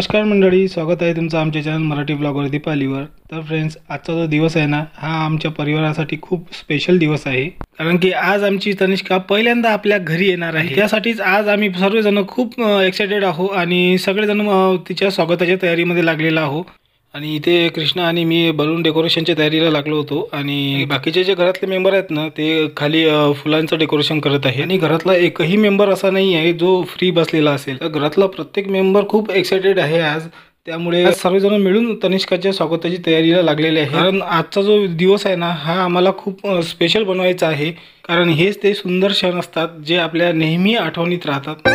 नमस्कार मंडळी, स्वागत आहे तुमचं आमच्या चॅनल मराठी ब्लॉगर दीपालीवर। तर फ्रेंड्स, आजचा जो दिवस आहे ना, हा आमच्या परिवारासाठी खूप स्पेशल दिवस आहे, कारण की आज आमची तनिष्का पहिल्यांदा आपल्या घरी येणार आहे। त्यासाठीच आज आम्ही सर्वजण खूप एक्साइटेड आहो आणि सगळेजण तिच्या स्वागताच्या तयारीमध्ये लागलेला आहो। आणि इथे कृष्णा आणि मी बलून डेकोरेशनच्या तयारीला लागलो होतो आणि बाकीचे जे घरातले मेंबर आहेत ना, ते खाली फुलांचं डेकोरेशन करत आहे। आणि घरातला एकही मेंबर असा नाही आहे जो फ्री बसलेला असेल, तर घरातला प्रत्येक मेंबर खूप एक्साइटेड आहे आज। त्यामुळे सर्वजण मिळून तनिष्काच्या स्वागताची तयारीला लागलेले आहे, कारण आजचा जो दिवस आहे ना, हा आम्हाला खूप स्पेशल बनवायचा आहे, कारण हेच ते सुंदर क्षण असतात जे आपल्या नेहमी आठवणीत राहतात।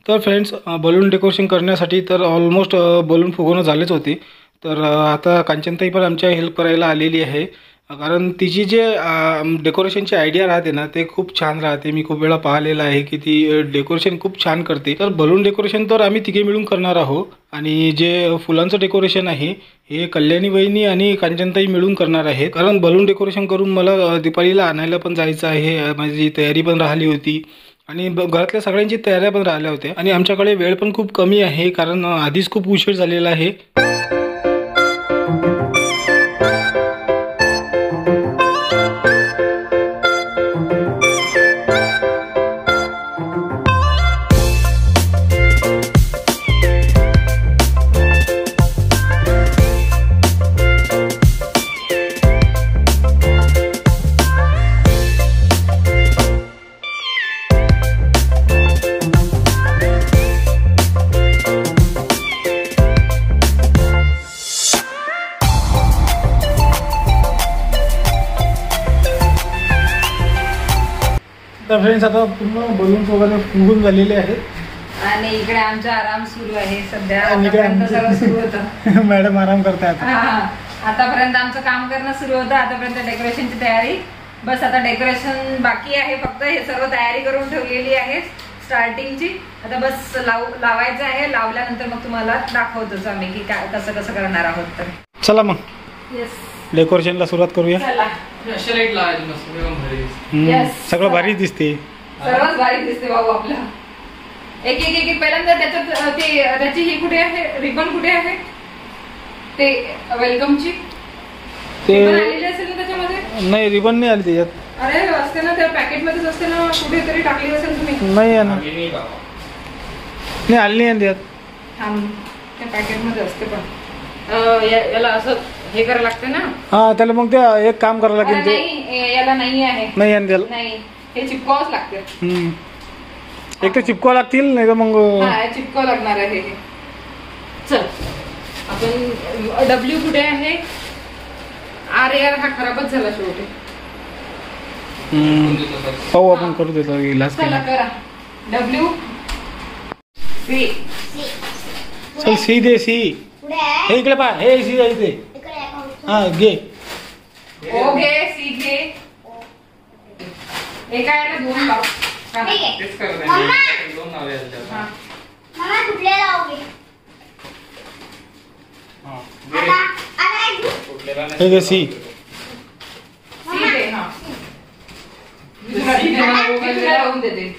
तर फ्रेंड्स, बलून डेकोरेशन करण्यासाठी तर ऑलमोस्ट बलून फुगवणं झालेच होते। तर आता कांचनताई पण आमच्या हेल्प करायला आलेली आहे, कारण तिची जे डेकोरेशनची आयडिया राहते ना, ते खूप छान राहते। मी खूप वेळा पाहिलेलं आहे की ती डेकोरेशन खूप छान करते। तर बलून डेकोरेशन तर आम्ही तिघे मिळून करणार आहोत, आणि जे फुलांचं डेकोरेशन आहे हे कल्याणी वहिनी आणि कांचनताई मिळून करणार आहेत, कारण बलून डेकोरेशन करून मला दीपालीला आणायला पण जायचं आहे। माझी तयारी पण राहिली होती आणि घरातल्या सगळ्यांची तयाऱ्या पण राहिल्या होत्या, आणि आमच्याकडे वेळ पण खूप कमी आहे, कारण आधीच खूप उशीर झालेला आहे। तर फ्रेंड्स, आता पूर्ण बलून वगैरे फुगून झालेले आहेत आणि इकडे आमचा आराम सुरू आहे सध्या। आतापर्यंत सगळं सुरू होतं। मॅडम आराम करतात। आतापर्यंत आमचं काम करणं सुरू होतं, आतापर्यंत डेकोरेशनची तयारी बस। आता डेकोरेशन बाकी आहे, फक्त हे सर्व तयारी करून ठेवलेली आहे स्टार्टिंगची। आता बस लावायचं आहे। लावल्यानंतर मग तुम्हाला दाखवतोच आम्ही की काय कसं कसं करणार आहोत। तर चला मग येस, डेकोरेशनला सुरुवात करूया। चला, सगळं भारी दिसते, सर्वच भारी दिसते बाबू आपलं। एक एक एक पहिल्यांदा त्याच्यात त्याची ही कुठे आहे, रिबन कुठे आहे, ते वेलकमची रिबन आलेली असेल ना त्याच्यामध्ये? नाही, रिबन नाही आली त्याच्यात। अरे असते ना, त्या पॅकेट मध्येच असते ना, कुठेतरी टाकली असेल तुम्ही। नाही आहे ना, नाही आली नाही त्यात। त्या पॅकेट मध्ये असते, पण याला असं हे करायला लागते ना। हा, त्याला मग त्या एक काम करावं लागेल। नाही, याला नाही आहे, नाही आहे त्याला, नाही, हे चिपकावंच लागते। एक तर चिपकावं लागतील, नाही तर मग चिपकावं लागणार आहे हे। चल, आपण डब्ल्यू कुठे आहे? आर यार हा खराबच झाला शेवटी। पाहू, आपण करू देतो इलाज। चला करा, डब्ल्यू सी। चल, सी दे, सी हे इकडे पहा, हे सी आहे इथे। हा, घे, ओ घे, सी घे। एका याला दोन लाव। हे घे, सी दे। लावून देते।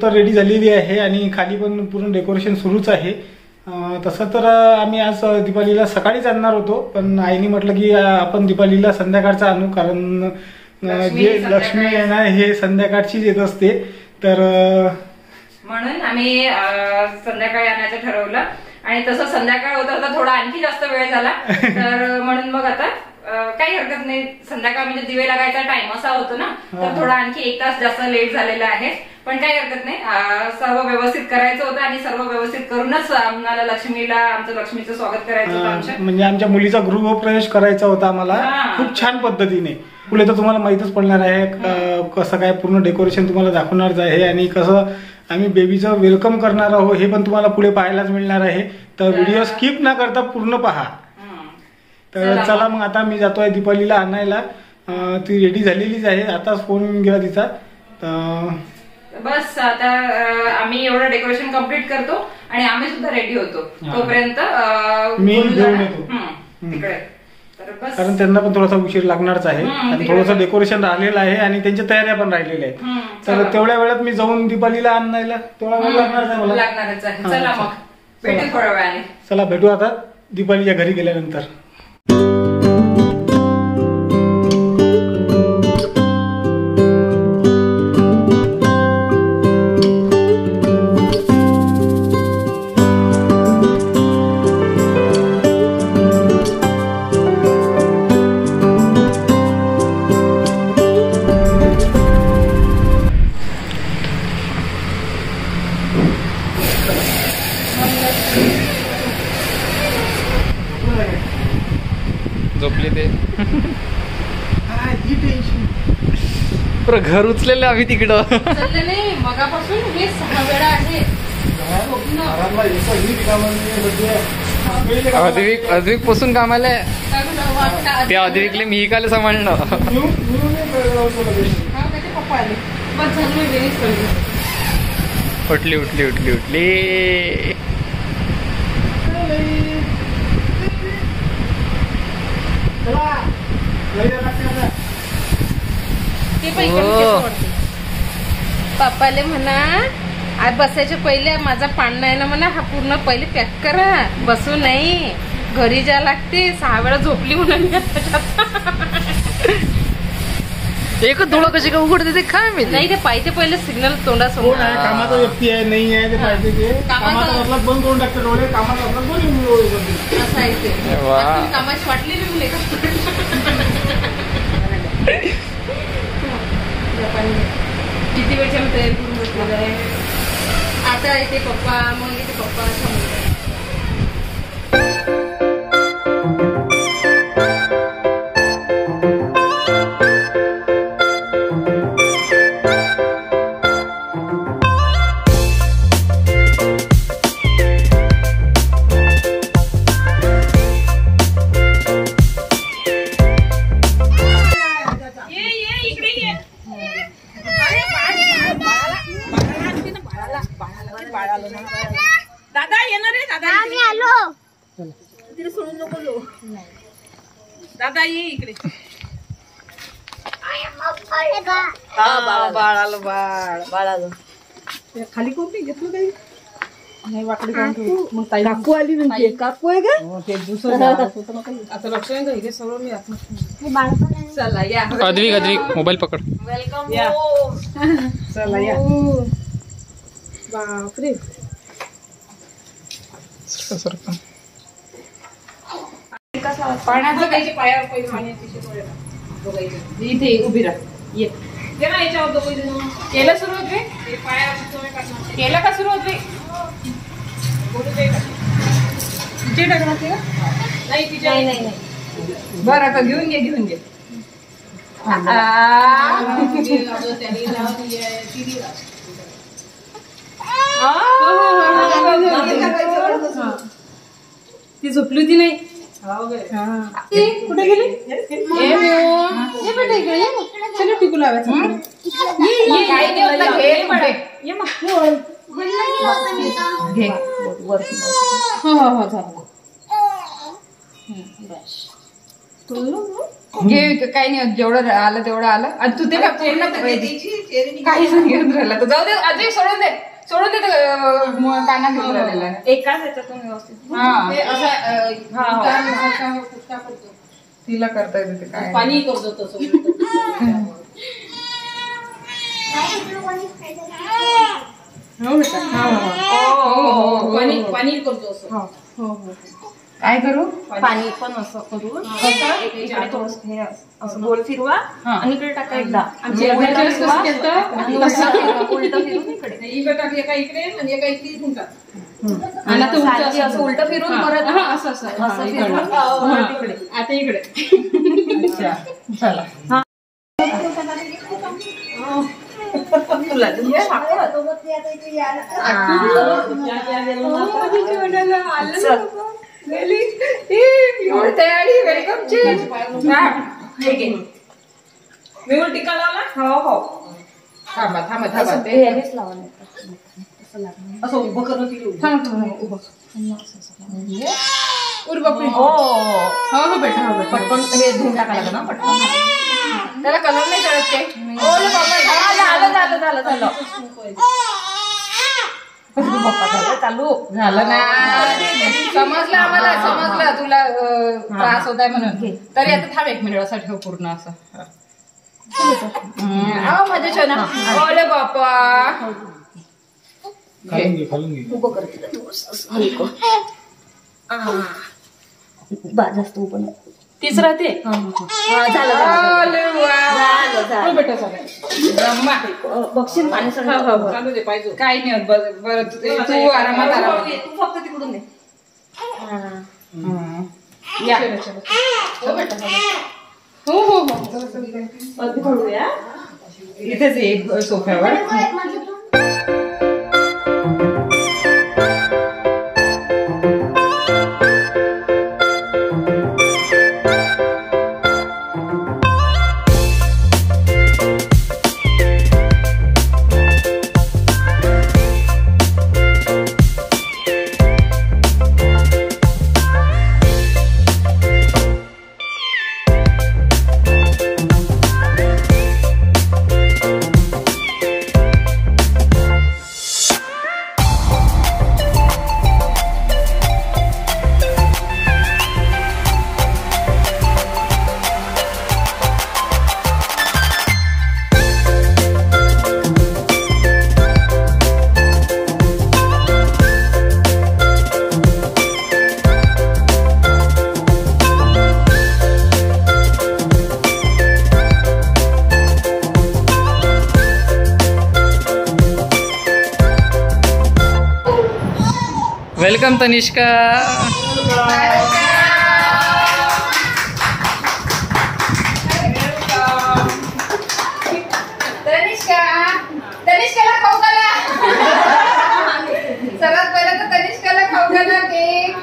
तर रेडी झालेली आहे आणि खाली पण पूर्ण डेकोरेशन सुरूच आहे. तसं तर आम्ही आज दीपावलीला सकाळीच आणणार होतो, पण आईने म्हटलं की आपण दीपावलीला संध्याकाळचं आणू, कारण जे लक्ष्मी आहे ना हे संध्याकाळचीच येत असते. तर म्हणून आम्ही संध्याकाळी आणायचं ठरवलं आणि तसं संध्याकाळ होता होता थोडा आणखी जास्त वेळ झाला. तर म्हणून मग आता काही हरकत नाही, संध्याकाळ म्हणजे दिवे लागायचा टाइम असा होतो ना, तर थोडा आणखी 1 तास जास्त लेट झालेला आहे. पण काही हरकत नाही, सर्व व्यवस्थित करायचं होतं आणि सर्व व्यवस्थित करूनच आम्हाला आमचं लक्ष्मीचं स्वागत करायचं होतं. म्हणजे आमच्या मुलीचा गृहप्रवेश करायचा होता आम्हाला खूप छान पद्धतीने. पुढे तर तुम्हाला माहितच पडणार आहे कसं काय पूर्ण डेकोरेशन तुम्हाला दाखवणार आहे आणि कसं आम्ही बेबीचं वेलकम करणार आहोत हे पण तुम्हाला पुढे पाहायलाच मिळणार आहे. तर व्हिडिओ स्किप न करता पूर्ण पहा. तर चला मग आता मी जातोय दीपावलीला आणायला. ती रेडी झालेलीच आहे, आताच फोन गेला तिचा. बस आता आम्ही एवढं डेकोरेशन कम्प्लीट करतो आणि आम्ही सुद्धा रेडी होतो, तोपर्यंत मी घेऊन येतो तिकडे. कारण त्यांना पण थोडासा उशीर लागणारच आहे आणि थोडंसं डेकोरेशन राहिलेलं आहे आणि त्यांच्या तयाऱ्या पण राहिलेल्या आहेत. तर तेवढ्या वेळात मी जाऊन दीपावलीला आणायला तेवढा वेळ लागणारच आहे मला. लागणारच आहे. चला मग भेटू थोड्या वेळाने. चला भेटू आता दीपावलीच्या घरी गेल्यानंतर. झोपले ते पुरं घर उचलेलं आम्ही तिकडं. नाही मगापासून हे 6 वेळा आहे. अधिक पासून कामाला आहे. त्या अधिकले मी काल सांभाळणं. उठली उठली उठली उठली. पप्पाले म्हणा आज बसायच्या पहिले माझा पाळणा आहे ना म्हणा, हा पूर्ण पहिले पॅक करा, बसू नाही घरी जा लागते. 6 वेळा झोपली म्हणून एक डोळं कशी का उघडते ते काय माहिती नाही. ते पाहिजे पहिले सिग्नल तोंडासमोर. कामाचा व्यक्ती आहे नाही आहे ते पाहिजे, ते कामाचा मतलब बंद करून टाकते डोळे, कामाचा मतलब बंद. असं आहे ते. कामाची वाटली नाही किती वेळच्या मी तयारी करून बसलेलं आहे. आता येते पप्पा, मग येते पप्पा. दादा येणार रे, दादा आम्ही आलो. तिला सोडून नको लो. दादा ये इकडे. बाळ आलं, बाळ आलं. खाली कोण नाही घेतलं काही नाही वाटली मग काकू आली म्हणजे काकू आहे का ते दुसरं आता लक्ष नाही घे सर्व मी चला या. अद्विक अद्विक मोबाईल पकड. वेलकम. चला या. बापरे पाण्याचं काही पायावर पहिले पाण्याची बघायचं. इथे उभी राहा. ये ना याच्यावर दोघे जण. केलं सुरुवात रे पायावर केलं का सुरुवात रे. तिचे टाकणार ते का नाही तिच्या नाही. बरं आता घेऊन घे घेऊन घे. ती झोपली होती नाही. कुठे गेली. चलो टिकू लावायचं. घे हो हो हो झालं. घे काही नाही, जेवढं आलं तेवढं आलं. आणि तू ते काय पूर्ण काहीच नाही घेऊन राहिला तर जाऊ दे, अजून सोडून दे काना घेऊन राहिलेला. एकाच ह्याच्यातून व्यवस्थित तिला करता येते ते काय पाणी करतो तसं. पाणी करतो असं. काय करू? पाणी पण असं करून इकडे थोडंसं हे असं गोल फिरवा आणि इकडे टाका एकदा. उलट फिरून इकडे इकडे टाक, एका इकडे आणि एका इकडे इथून टाक. आणि आता असं उलट फिरून परत असं फिरून परत इकडे. आता इकडे. चला तयारी वेलकमची. मी टीका लावला. हो थांबा ते यानेच लावा असं उभं करून हो बेटा पटकन हे धुवून टाकायला लागलं ना पटकन. त्याला कलर नाही कळत ते. झालं चालू झालं ना, समजलं आम्हाला, समजलं तुला त्रास होत आहे म्हणून. तरी आता थांब 1 मिनिट, असं ठेव पूर्ण असं. माझ्या छान. ओले बापा खालून घे. उभं करते थोडंसं हलकं. जास्त उभं नाही. तिसरा ते बघशील पाणी चालू दे पाहिजे. काही नाही होत. बरं तू आरामात आरामात. तू फक्त तिकडून दे. या. हो अगदी हळूया. इथेच एक सोफ्यावर. वेलकम तनिष्का. तनिष्काला खाऊ घाला. सर्वात पहिलं तर तनिष्काला खाऊ घाला केक.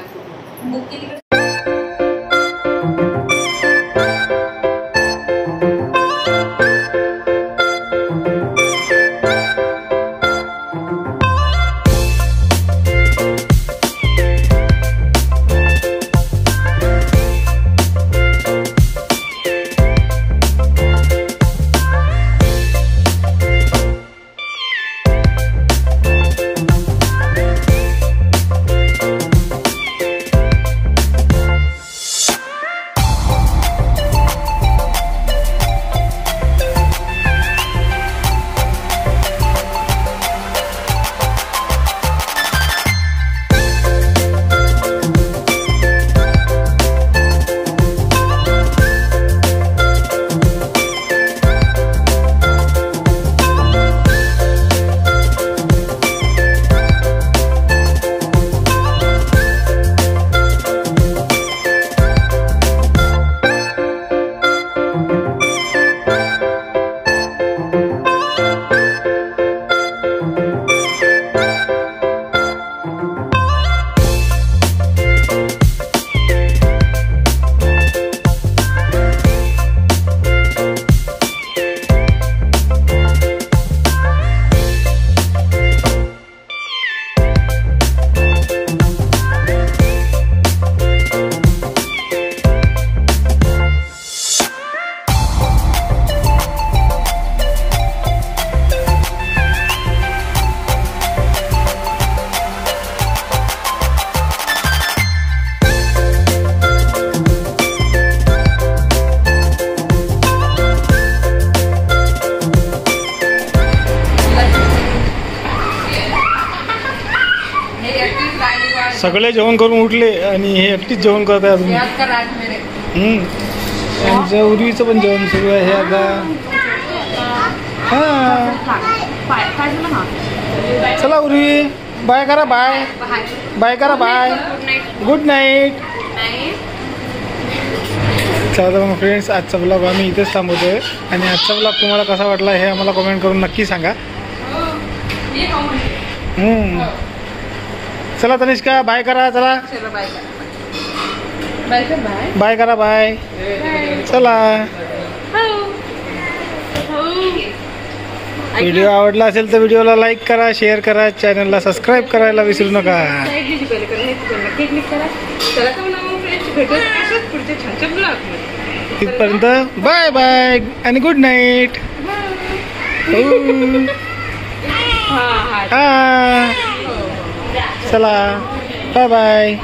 सगळे जेवण करून उठले आणि हे एकटीच जेवण करत आहे अजून. याद कर आज मेरे. त्यांचं उर्वीचं पण जेवण सुरू आहे आता. हा चला उर्वी, बाय करा, बाय बाय करा, बाय, गुड नाईट. चला मग फ्रेंड्स, आजचा ब्लॉग आम्ही इथेच थांबवतोय आणि आजचा ब्लॉग तुम्हाला कसा वाटला हे आम्हाला कमेंट करून नक्की सांगा. चला तनिष्का, बाय करा. चला बाय करा, बाय. चला, व्हिडिओ आवडला असेल तर व्हिडिओला लाईक करा, शेअर करा, चॅनलला सबस्क्राईब करायला विसरू नका. तिथपर्यंत बाय बाय आणि गुड नाईट. चला बाय बाय.